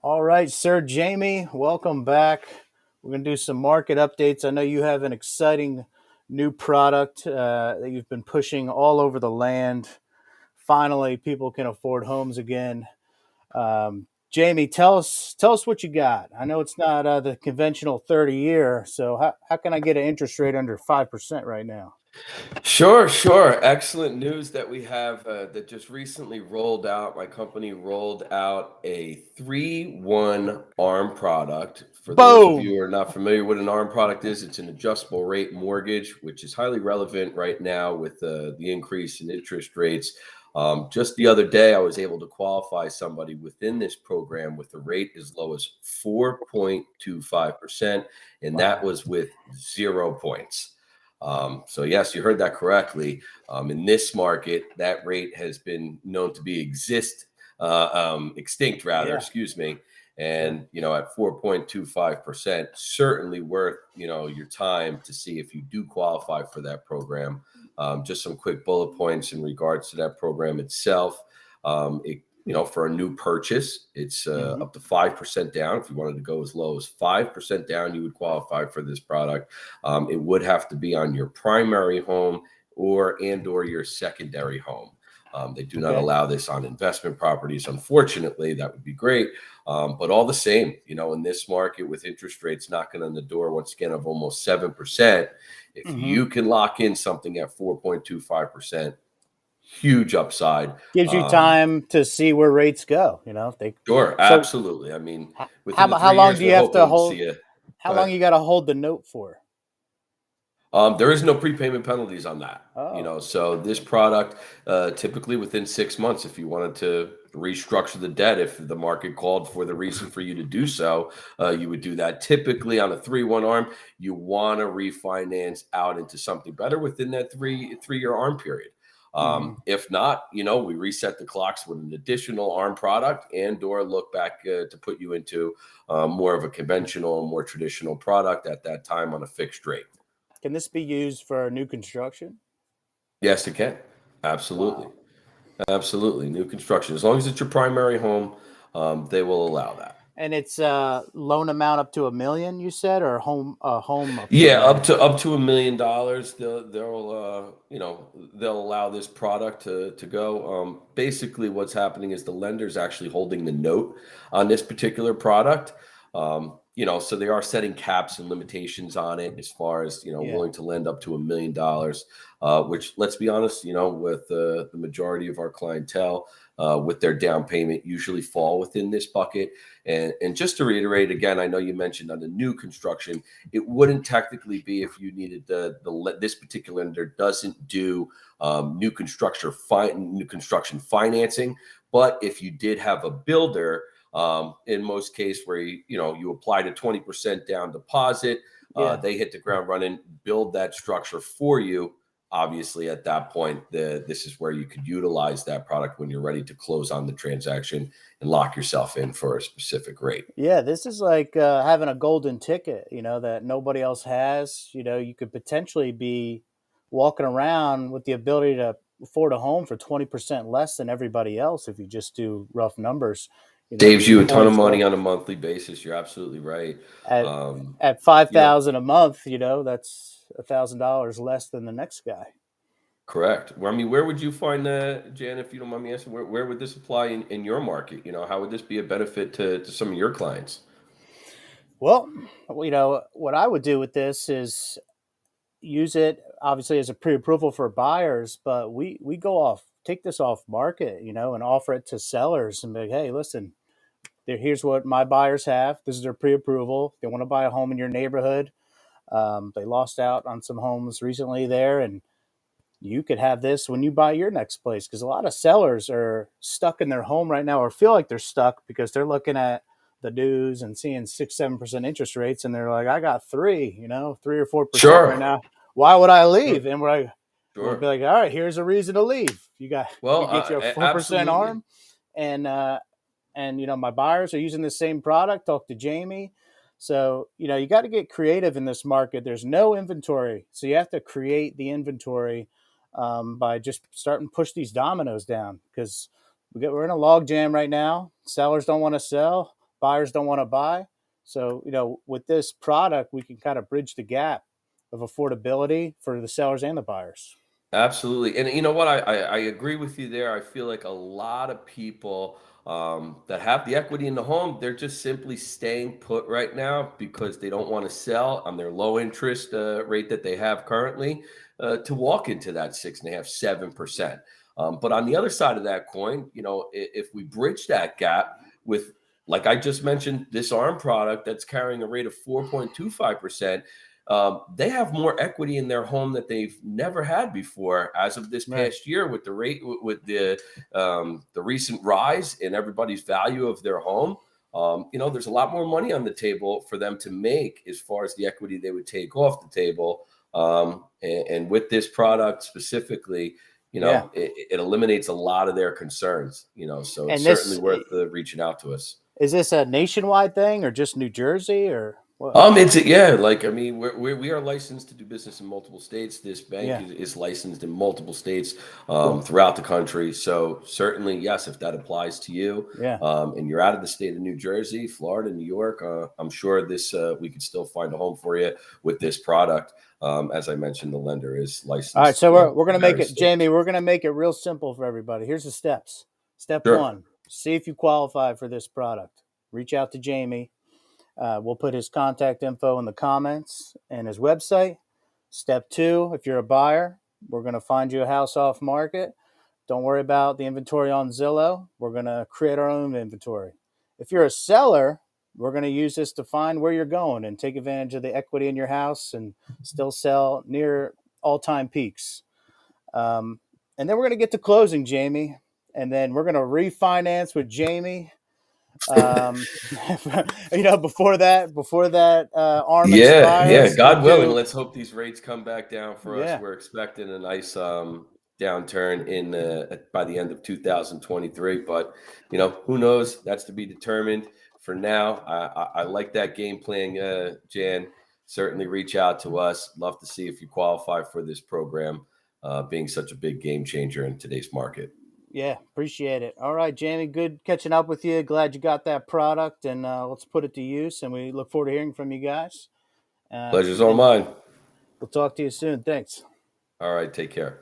All right, Sir Jamie, welcome back. We're going to do some market updates. I know you have an exciting new product that you've been pushing all over the land. Finally, people can afford homes again. Jamie, tell us what you got. I know it's not the conventional 30-year, so how can I get an interest rate under 5% right now? Sure, sure. Excellent news that we have that just recently rolled out. My company rolled out a 3-1 ARM product. For those of you Boom. who are not familiar what an ARM product is, it's an adjustable rate mortgage, which is highly relevant right now with the increase in interest rates. Just the other day, I was able to qualify somebody within this program with a rate as low as 4.25%, and that Wow. was with 0 points. So yes, you heard that correctly. In this market, that rate has been known to be extinct rather, Yeah, excuse me. sure. And at 4.25%, certainly worth your time to see if you do qualify for that program. Just some quick bullet points in regards to that program itself. For a new purchase, it's Hmm. up to 5% down. If you wanted to go as low as 5% down, you would qualify for this product. It would have to be on your primary home or your secondary home. They do not Okay. allow this on investment properties. Unfortunately, that would be great. But all the same, in this market with interest rates knocking on the door once again of almost 7%, if Hmm. you can lock in something at 4.25%, huge upside. Gives you Um, time to see where rates go. If they sure, so absolutely. I mean, how within the about how three long years, do we're you have to hoping to hold? see a How go long ahead. you got to hold the note for? There is no prepayment penalties on that. Oh, So this product, typically within 6 months, if you wanted to restructure the debt, if the market called for the reason for you to do so, you would do that. Typically on a 3-1 arm, you want to refinance out into something better within that three-year arm period. hmm, If not, we reset the clocks with an additional arm product and/or look back to put you into more of a conventional, more traditional product at that time on a fixed rate. can this be used for new construction? Yes, it can. Absolutely. Wow. Absolutely. New construction. As long as it's your primary home, they will allow that. And it's loan amount up to 1 million, you said, or home up to a Yeah, up million. to $1 million, they'll allow this product to go. Basically, what's happening is the lender's actually holding the note on this particular product. So they are setting caps and limitations on it as far as Yeah. willing to lend up to $1 million. Which, let's be honest, with the majority of our clientele, with their down payment, usually fall within this bucket. And just to reiterate again, I know you mentioned on the new construction it wouldn't technically be if you needed this particular lender doesn't do new construction financing, but if you did have a builder, in most cases where you applied a 20% down deposit, Yeah. they hit the ground running, build that structure for you. Obviously, at that point, this is where you could utilize that product when you're ready to close on the transaction and lock yourself in for a specific rate. Yeah, this is like having a golden ticket, that nobody else has. You could potentially be walking around with the ability to afford a home for 20% less than everybody else if you just do rough numbers. Saves Two you a ton of points money less on a monthly basis. You're absolutely right. at Um, at you know, 5,000 a month. That's $1,000 less than the next guy. correct. Well, I mean, where would you find that, Jan, if you don't mind me asking, where would this apply in your market? How would this be a benefit to some of your clients? Well, what I would do with this is use it obviously as a pre-approval for buyers, but we go off take this off market, and offer it to sellers and be like, hey, listen, here's what my buyers have. This is their pre-approval. They want to buy a home in your neighborhood. They lost out on some homes recently there, and you could have this when you buy your next place because a lot of sellers are stuck in their home right now or feel like they're stuck because they're looking at the news and seeing 6-7% interest rates and they're like, I got 3 or 4% right Sure. now. Why would I Sure. leave? And we'll be Sure. like, all right, here's a reason to leave. Well, We get you a 4% absolutely. arm, and my buyers are using the same product. Talk to Jamie. So you got to get creative in this market. There's no inventory, so you have to create the inventory by just starting to push these dominoes down because we're in a log jam right now. Sellers don't want to sell. buyers don't want to buy. So, with this product, we can kind of bridge the gap of affordability for the sellers and the buyers. Absolutely. And you know what? I agree with you there. I feel like a lot of people that have the equity in the home, they're just simply staying put right now because they don't want to sell on their low interest rate that they have currently to walk into that 6.5, 7%. But on the other side of that coin, if we bridge that gap with, like I just mentioned, this ARM product that's carrying a rate of 4.25%. They have more equity in their home that they've never had before as of this Right. past year with the rate with the recent rise in everybody's value of their home. There's a lot more money on the table for them to make as far as the equity they would take off the table. And with this product specifically, Yeah. it eliminates a lot of their concerns. So it's And certainly this worth reaching out to us. is this a nationwide thing or just New Jersey or what? It's yeah, like I mean, we are licensed to do business in multiple states. This bank Yeah. is licensed in multiple states Cool. throughout the country. So certainly, yes, if that applies to you, Yeah. and you're out of the state of New Jersey, Florida, New York, I'm sure this we could still find a home for you with this product. As I mentioned, the lender is All right. licensed, So we're in gonna make various it, Jamie. states. We're gonna make it real simple for everybody. Here's the steps. Step Sure. one: see if you qualify for this product. Reach out to Jamie. We'll put his contact info in the comments and his website. Step two: if you're a buyer, we're gonna find you a house off market. Don't worry about the inventory on Zillow. We're going to create our own inventory. If you're a seller, we're going to use this to find where you're going and take advantage of the equity in your house and still sell near all-time peaks. And then we're going to get to closing, Jamie. And then we're going to refinance with Jamie. Um, before that arm Yeah, yeah. expires, we'll God willing, do. let's hope these rates come back down for us. Yeah, We're expecting a nice downturn in by the end of 2023, but who knows? That's to be determined. For now, I like that game plan, Jan. Certainly reach out to us. Love to see if you qualify for this program, being such a big game changer in today's market. yeah, appreciate it. All right, Jamie, good catching up with you. Glad you got that product, and let's put it to use. And we look forward to hearing from you guys. Pleasure's all And mine. we'll talk to you soon. Thanks. All right, take care.